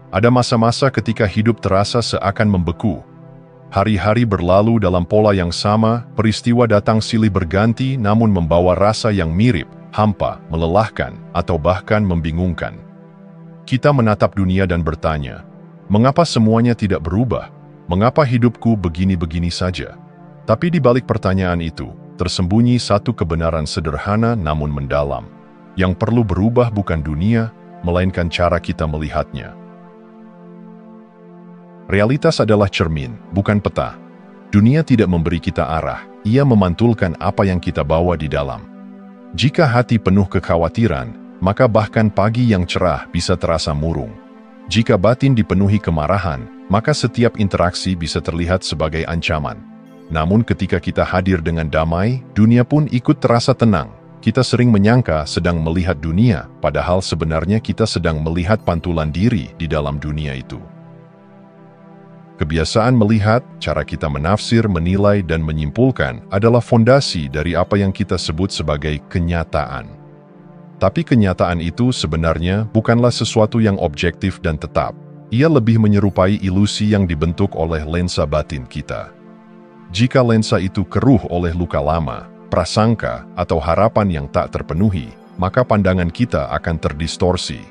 Ada masa-masa ketika hidup terasa seakan membeku. Hari-hari berlalu dalam pola yang sama, peristiwa datang silih berganti namun membawa rasa yang mirip, hampa, melelahkan, atau bahkan membingungkan. Kita menatap dunia dan bertanya, mengapa semuanya tidak berubah? Mengapa hidupku begini-begini saja? Tapi di balik pertanyaan itu, tersembunyi satu kebenaran sederhana namun mendalam. Yang perlu berubah bukan dunia, melainkan cara kita melihatnya. Realitas adalah cermin, bukan peta. Dunia tidak memberi kita arah, ia memantulkan apa yang kita bawa di dalam. Jika hati penuh kekhawatiran, maka bahkan pagi yang cerah bisa terasa murung. Jika batin dipenuhi kemarahan, maka setiap interaksi bisa terlihat sebagai ancaman. Namun ketika kita hadir dengan damai, dunia pun ikut terasa tenang. Kita sering menyangka sedang melihat dunia, padahal sebenarnya kita sedang melihat pantulan diri di dalam dunia itu. Kebiasaan melihat, cara kita menafsir, menilai, dan menyimpulkan adalah fondasi dari apa yang kita sebut sebagai kenyataan. Tapi kenyataan itu sebenarnya bukanlah sesuatu yang objektif dan tetap. Ia lebih menyerupai ilusi yang dibentuk oleh lensa batin kita. Jika lensa itu keruh oleh luka lama, prasangka, atau harapan yang tak terpenuhi, maka pandangan kita akan terdistorsi.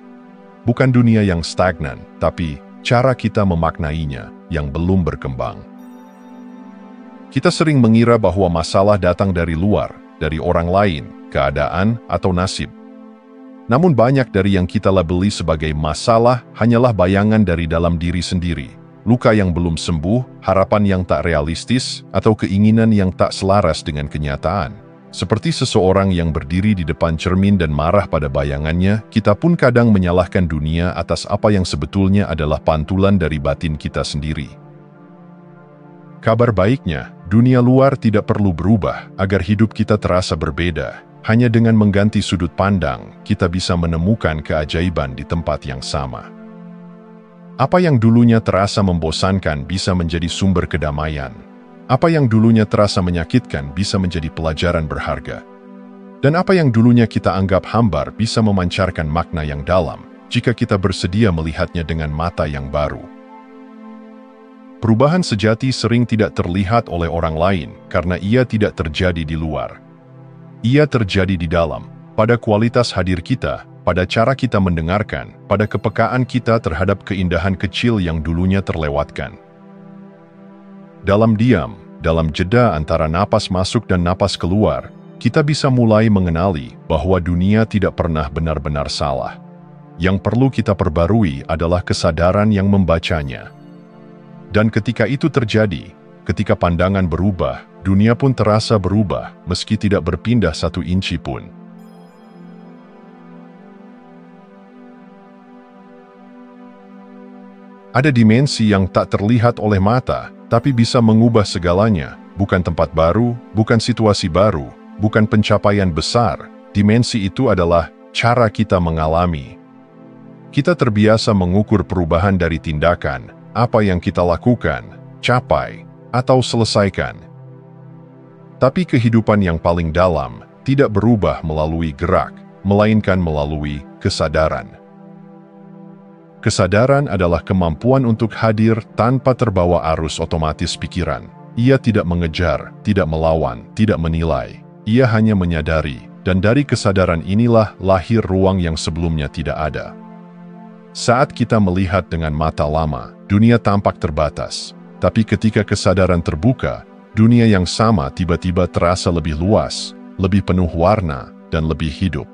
Bukan dunia yang stagnan, tapi cara kita memaknainya yang belum berkembang. Kita sering mengira bahwa masalah datang dari luar, dari orang lain, keadaan, atau nasib. Namun banyak dari yang kita labeli sebagai masalah hanyalah bayangan dari dalam diri sendiri. Luka yang belum sembuh, harapan yang tak realistis, atau keinginan yang tak selaras dengan kenyataan. Seperti seseorang yang berdiri di depan cermin dan marah pada bayangannya, kita pun kadang menyalahkan dunia atas apa yang sebetulnya adalah pantulan dari batin kita sendiri. Kabar baiknya, dunia luar tidak perlu berubah agar hidup kita terasa berbeda. Hanya dengan mengganti sudut pandang, kita bisa menemukan keajaiban di tempat yang sama. Apa yang dulunya terasa membosankan bisa menjadi sumber kedamaian. Apa yang dulunya terasa menyakitkan bisa menjadi pelajaran berharga. Dan apa yang dulunya kita anggap hambar bisa memancarkan makna yang dalam jika kita bersedia melihatnya dengan mata yang baru. Perubahan sejati sering tidak terlihat oleh orang lain karena ia tidak terjadi di luar. Ia terjadi di dalam, pada kualitas hadir kita, pada cara kita mendengarkan, pada kepekaan kita terhadap keindahan kecil yang dulunya terlewatkan. Dalam diam, dalam jeda antara napas masuk dan napas keluar, kita bisa mulai mengenali bahwa dunia tidak pernah benar-benar salah. Yang perlu kita perbarui adalah kesadaran yang membacanya. Dan ketika itu terjadi, ketika pandangan berubah, dunia pun terasa berubah, meski tidak berpindah satu inci pun. Ada dimensi yang tak terlihat oleh mata, tapi bisa mengubah segalanya. Bukan tempat baru, bukan situasi baru, bukan pencapaian besar. Dimensi itu adalah cara kita mengalami. Kita terbiasa mengukur perubahan dari tindakan, apa yang kita lakukan, capai, atau selesaikan. Tapi kehidupan yang paling dalam tidak berubah melalui gerak, melainkan melalui kesadaran. Kesadaran adalah kemampuan untuk hadir tanpa terbawa arus otomatis pikiran. Ia tidak mengejar, tidak melawan, tidak menilai. Ia hanya menyadari, dan dari kesadaran inilah lahir ruang yang sebelumnya tidak ada. Saat kita melihat dengan mata lama, dunia tampak terbatas. Tapi ketika kesadaran terbuka, dunia yang sama tiba-tiba terasa lebih luas, lebih penuh warna, dan lebih hidup.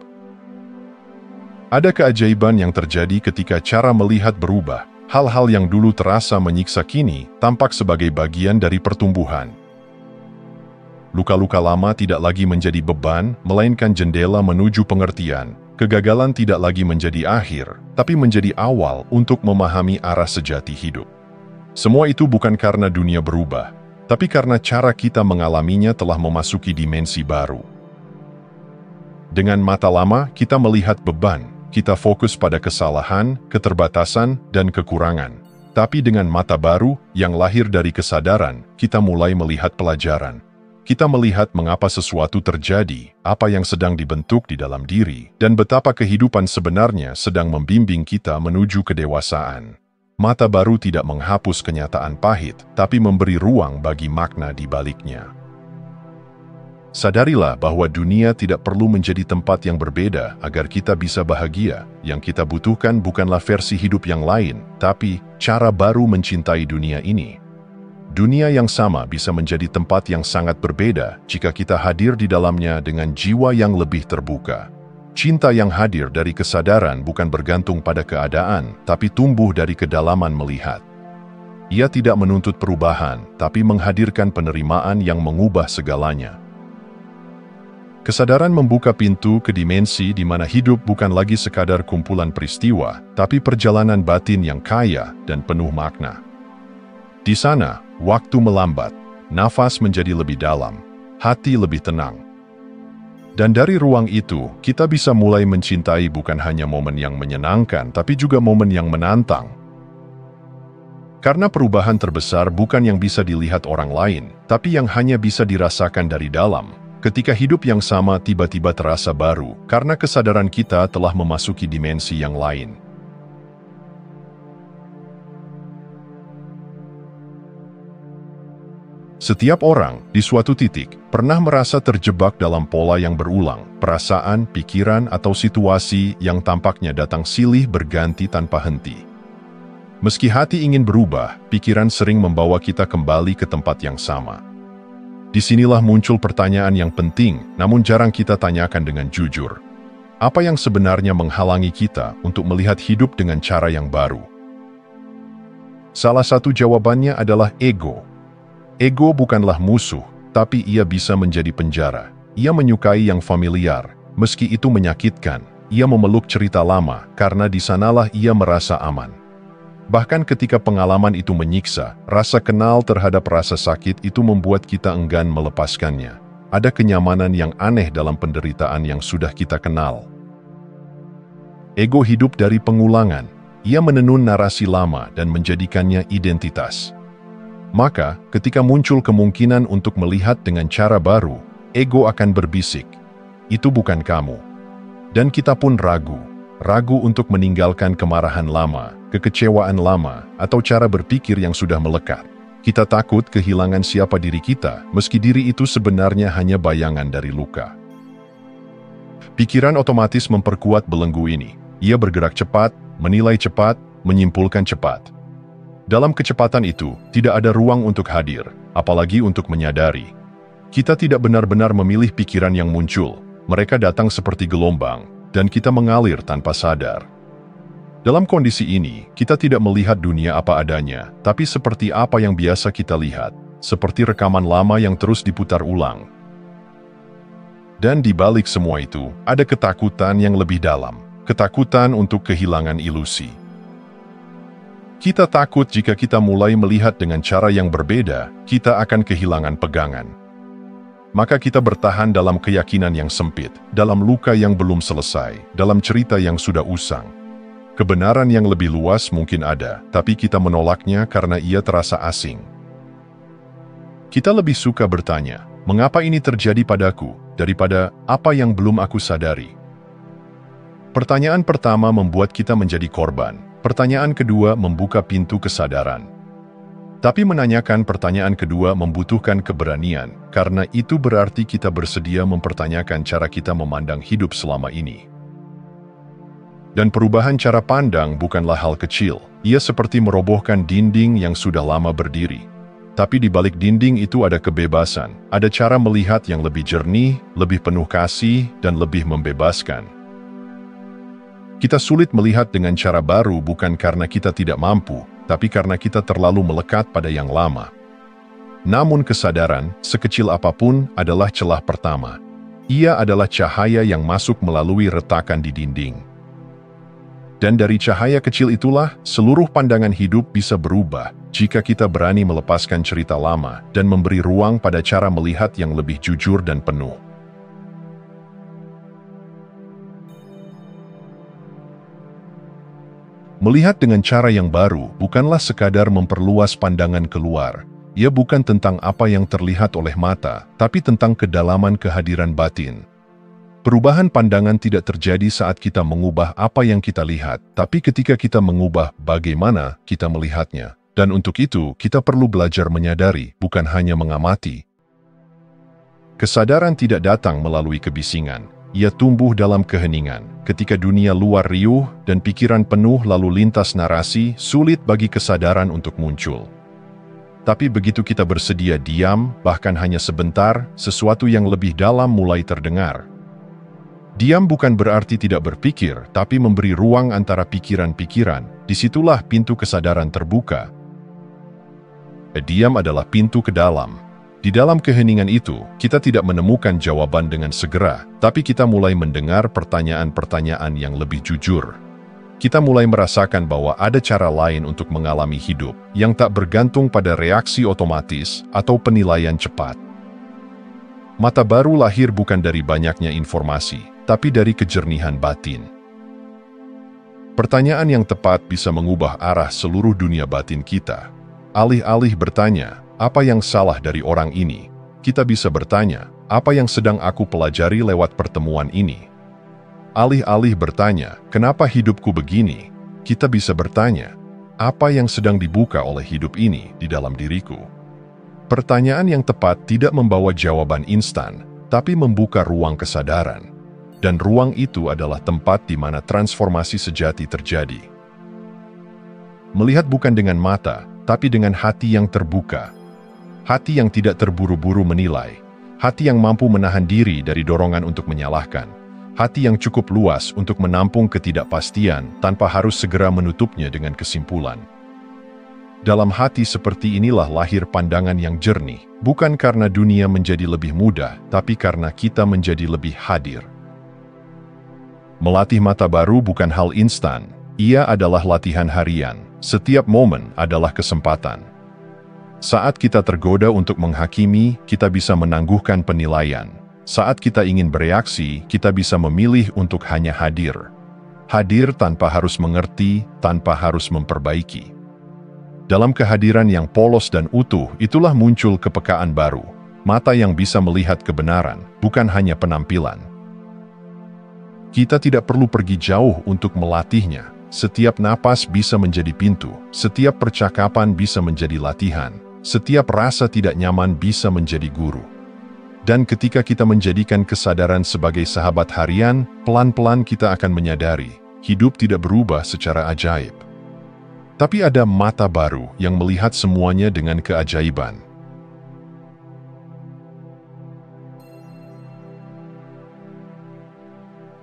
Ada keajaiban yang terjadi ketika cara melihat berubah. Hal-hal yang dulu terasa menyiksa kini tampak sebagai bagian dari pertumbuhan. Luka-luka lama tidak lagi menjadi beban, melainkan jendela menuju pengertian. Kegagalan tidak lagi menjadi akhir, tapi menjadi awal untuk memahami arah sejati hidup. Semua itu bukan karena dunia berubah, tapi karena cara kita mengalaminya telah memasuki dimensi baru. Dengan mata lama, kita melihat beban, kita fokus pada kesalahan, keterbatasan, dan kekurangan. Tapi dengan mata baru, yang lahir dari kesadaran, kita mulai melihat pelajaran. Kita melihat mengapa sesuatu terjadi, apa yang sedang dibentuk di dalam diri, dan betapa kehidupan sebenarnya sedang membimbing kita menuju kedewasaan. Mata baru tidak menghapus kenyataan pahit, tapi memberi ruang bagi makna di baliknya. Sadarilah bahwa dunia tidak perlu menjadi tempat yang berbeda agar kita bisa bahagia. Yang kita butuhkan bukanlah versi hidup yang lain, tapi cara baru mencintai dunia ini. Dunia yang sama bisa menjadi tempat yang sangat berbeda jika kita hadir di dalamnya dengan jiwa yang lebih terbuka. Cinta yang hadir dari kesadaran bukan bergantung pada keadaan, tapi tumbuh dari kedalaman melihat. Ia tidak menuntut perubahan, tapi menghadirkan penerimaan yang mengubah segalanya. Kesadaran membuka pintu ke dimensi di mana hidup bukan lagi sekadar kumpulan peristiwa, tapi perjalanan batin yang kaya dan penuh makna. Di sana, waktu melambat, nafas menjadi lebih dalam, hati lebih tenang. Dan dari ruang itu, kita bisa mulai mencintai bukan hanya momen yang menyenangkan, tapi juga momen yang menantang. Karena perubahan terbesar bukan yang bisa dilihat orang lain, tapi yang hanya bisa dirasakan dari dalam. Ketika hidup yang sama tiba-tiba terasa baru, karena kesadaran kita telah memasuki dimensi yang lain. Setiap orang, di suatu titik, pernah merasa terjebak dalam pola yang berulang, perasaan, pikiran, atau situasi yang tampaknya datang silih berganti tanpa henti. Meski hati ingin berubah, pikiran sering membawa kita kembali ke tempat yang sama. Disinilah muncul pertanyaan yang penting, namun jarang kita tanyakan dengan jujur. Apa yang sebenarnya menghalangi kita untuk melihat hidup dengan cara yang baru? Salah satu jawabannya adalah ego. Ego bukanlah musuh, tapi ia bisa menjadi penjara. Ia menyukai yang familiar, meski itu menyakitkan. Ia memeluk cerita lama, karena di sanalah ia merasa aman. Bahkan ketika pengalaman itu menyiksa, rasa kenal terhadap rasa sakit itu membuat kita enggan melepaskannya. Ada kenyamanan yang aneh dalam penderitaan yang sudah kita kenal. Ego hidup dari pengulangan. Ia menenun narasi lama dan menjadikannya identitas. Maka, ketika muncul kemungkinan untuk melihat dengan cara baru, ego akan berbisik, "Itu bukan kamu." Dan kita pun ragu untuk meninggalkan kemarahan lama, kekecewaan lama, atau cara berpikir yang sudah melekat. Kita takut kehilangan siapa diri kita, meski diri itu sebenarnya hanya bayangan dari luka. Pikiran otomatis memperkuat belenggu ini. Ia bergerak cepat, menilai cepat, menyimpulkan cepat. Dalam kecepatan itu, tidak ada ruang untuk hadir, apalagi untuk menyadari. Kita tidak benar-benar memilih pikiran yang muncul. Mereka datang seperti gelombang, dan kita mengalir tanpa sadar. Dalam kondisi ini, kita tidak melihat dunia apa adanya, tapi seperti apa yang biasa kita lihat, seperti rekaman lama yang terus diputar ulang. Dan di balik semua itu, ada ketakutan yang lebih dalam, ketakutan untuk kehilangan ilusi. Kita takut jika kita mulai melihat dengan cara yang berbeda, kita akan kehilangan pegangan. Maka kita bertahan dalam keyakinan yang sempit, dalam luka yang belum selesai, dalam cerita yang sudah usang. Kebenaran yang lebih luas mungkin ada, tapi kita menolaknya karena ia terasa asing. Kita lebih suka bertanya, mengapa ini terjadi padaku, daripada apa yang belum aku sadari. Pertanyaan pertama membuat kita menjadi korban. Pertanyaan kedua membuka pintu kesadaran. Tapi menanyakan pertanyaan kedua membutuhkan keberanian, karena itu berarti kita bersedia mempertanyakan cara kita memandang hidup selama ini. Dan perubahan cara pandang bukanlah hal kecil. Ia seperti merobohkan dinding yang sudah lama berdiri. Tapi di balik dinding itu ada kebebasan, ada cara melihat yang lebih jernih, lebih penuh kasih, dan lebih membebaskan. Kita sulit melihat dengan cara baru bukan karena kita tidak mampu, tapi karena kita terlalu melekat pada yang lama. Namun kesadaran, sekecil apapun, adalah celah pertama. Ia adalah cahaya yang masuk melalui retakan di dinding. Dan dari cahaya kecil itulah, seluruh pandangan hidup bisa berubah jika kita berani melepaskan cerita lama dan memberi ruang pada cara melihat yang lebih jujur dan penuh. Melihat dengan cara yang baru bukanlah sekadar memperluas pandangan keluar. Ia bukan tentang apa yang terlihat oleh mata, tapi tentang kedalaman kehadiran batin. Perubahan pandangan tidak terjadi saat kita mengubah apa yang kita lihat, tapi ketika kita mengubah bagaimana kita melihatnya. Dan untuk itu, kita perlu belajar menyadari, bukan hanya mengamati. Kesadaran tidak datang melalui kebisingan. Ia tumbuh dalam keheningan. Ketika dunia luar riuh dan pikiran penuh lalu lintas narasi, sulit bagi kesadaran untuk muncul. Tapi begitu kita bersedia diam, bahkan hanya sebentar, sesuatu yang lebih dalam mulai terdengar. Diam bukan berarti tidak berpikir, tapi memberi ruang antara pikiran-pikiran. Disitulah pintu kesadaran terbuka. Diam adalah pintu ke dalam. Di dalam keheningan itu, kita tidak menemukan jawaban dengan segera, tapi kita mulai mendengar pertanyaan-pertanyaan yang lebih jujur. Kita mulai merasakan bahwa ada cara lain untuk mengalami hidup, yang tak bergantung pada reaksi otomatis atau penilaian cepat. Mata baru lahir bukan dari banyaknya informasi, tapi dari kejernihan batin. Pertanyaan yang tepat bisa mengubah arah seluruh dunia batin kita. Alih-alih bertanya, apa yang salah dari orang ini? Kita bisa bertanya, apa yang sedang aku pelajari lewat pertemuan ini? Alih-alih bertanya, kenapa hidupku begini? Kita bisa bertanya, apa yang sedang dibuka oleh hidup ini di dalam diriku? Pertanyaan yang tepat tidak membawa jawaban instan, tapi membuka ruang kesadaran. Dan ruang itu adalah tempat di mana transformasi sejati terjadi. Melihat bukan dengan mata, tapi dengan hati yang terbuka. Hati yang tidak terburu-buru menilai. Hati yang mampu menahan diri dari dorongan untuk menyalahkan. Hati yang cukup luas untuk menampung ketidakpastian tanpa harus segera menutupnya dengan kesimpulan. Dalam hati seperti inilah lahir pandangan yang jernih, bukan karena dunia menjadi lebih mudah, tapi karena kita menjadi lebih hadir. Melatih mata baru bukan hal instan, ia adalah latihan harian. Setiap momen adalah kesempatan. Saat kita tergoda untuk menghakimi, kita bisa menangguhkan penilaian. Saat kita ingin bereaksi, kita bisa memilih untuk hanya hadir. Hadir tanpa harus mengerti, tanpa harus memperbaiki. Dalam kehadiran yang polos dan utuh, itulah muncul kepekaan baru. Mata yang bisa melihat kebenaran, bukan hanya penampilan. Kita tidak perlu pergi jauh untuk melatihnya. Setiap napas bisa menjadi pintu, setiap percakapan bisa menjadi latihan, setiap rasa tidak nyaman bisa menjadi guru. Dan ketika kita menjadikan kesadaran sebagai sahabat harian, pelan-pelan kita akan menyadari, hidup tidak berubah secara ajaib. Tapi ada mata baru yang melihat semuanya dengan keajaiban.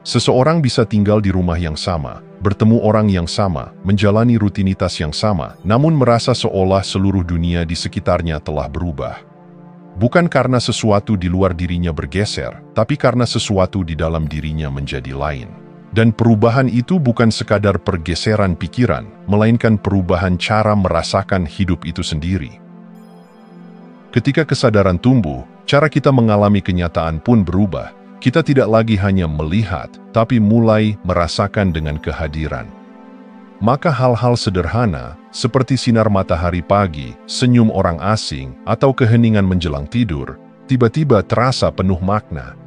Seseorang bisa tinggal di rumah yang sama, bertemu orang yang sama, menjalani rutinitas yang sama, namun merasa seolah seluruh dunia di sekitarnya telah berubah. Bukan karena sesuatu di luar dirinya bergeser, tapi karena sesuatu di dalam dirinya menjadi lain. Dan perubahan itu bukan sekadar pergeseran pikiran, melainkan perubahan cara merasakan hidup itu sendiri. Ketika kesadaran tumbuh, cara kita mengalami kenyataan pun berubah. Kita tidak lagi hanya melihat, tapi mulai merasakan dengan kehadiran. Maka hal-hal sederhana, seperti sinar matahari pagi, senyum orang asing, atau keheningan menjelang tidur, tiba-tiba terasa penuh makna.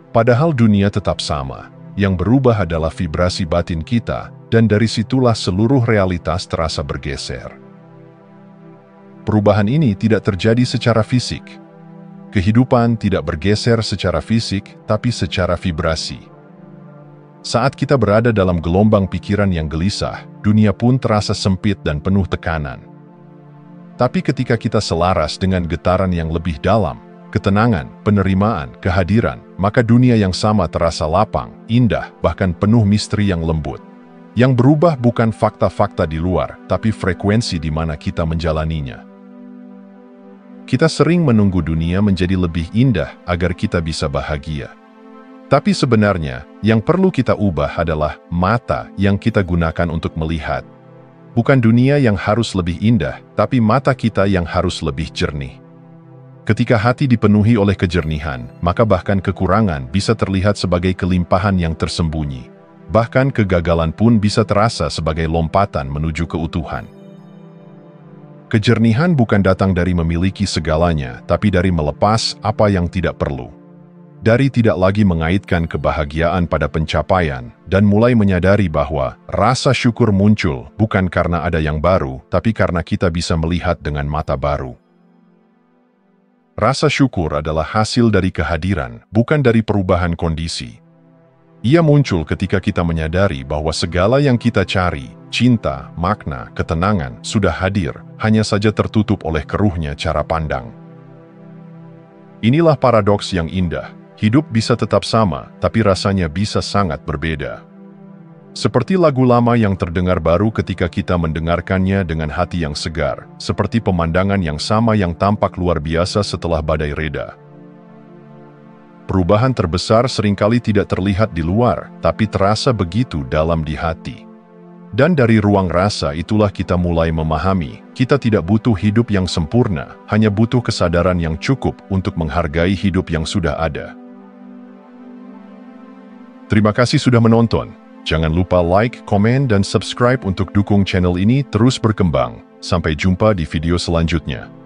Padahal dunia tetap sama, yang berubah adalah vibrasi batin kita, dan dari situlah seluruh realitas terasa bergeser. Perubahan ini tidak terjadi secara fisik. Kehidupan tidak bergeser secara fisik, tapi secara vibrasi. Saat kita berada dalam gelombang pikiran yang gelisah, dunia pun terasa sempit dan penuh tekanan. Tapi ketika kita selaras dengan getaran yang lebih dalam, ketenangan, penerimaan, kehadiran, maka dunia yang sama terasa lapang, indah, bahkan penuh misteri yang lembut. Yang berubah bukan fakta-fakta di luar, tapi frekuensi di mana kita menjalaninya. Kita sering menunggu dunia menjadi lebih indah agar kita bisa bahagia. Tapi sebenarnya, yang perlu kita ubah adalah mata yang kita gunakan untuk melihat. Bukan dunia yang harus lebih indah, tapi mata kita yang harus lebih jernih. Ketika hati dipenuhi oleh kejernihan, maka bahkan kekurangan bisa terlihat sebagai kelimpahan yang tersembunyi. Bahkan kegagalan pun bisa terasa sebagai lompatan menuju keutuhan. Kejernihan bukan datang dari memiliki segalanya, tapi dari melepas apa yang tidak perlu. dari tidak lagi mengaitkan kebahagiaan pada pencapaian, dan mulai menyadari bahwa rasa syukur muncul bukan karena ada yang baru, tapi karena kita bisa melihat dengan mata baru. Rasa syukur adalah hasil dari kehadiran, bukan dari perubahan kondisi. Ia muncul ketika kita menyadari bahwa segala yang kita cari, cinta, makna, ketenangan, sudah hadir, hanya saja tertutup oleh keruhnya cara pandang. Inilah paradoks yang indah. Hidup bisa tetap sama, tapi rasanya bisa sangat berbeda. Seperti lagu lama yang terdengar baru ketika kita mendengarkannya dengan hati yang segar, seperti pemandangan yang sama yang tampak luar biasa setelah badai reda. Perubahan terbesar seringkali tidak terlihat di luar, tapi terasa begitu dalam di hati. Dan dari ruang rasa itulah kita mulai memahami, kita tidak butuh hidup yang sempurna, hanya butuh kesadaran yang cukup untuk menghargai hidup yang sudah ada. Terima kasih sudah menonton. Jangan lupa like, komen, dan subscribe untuk dukung channel ini terus berkembang. Sampai jumpa di video selanjutnya.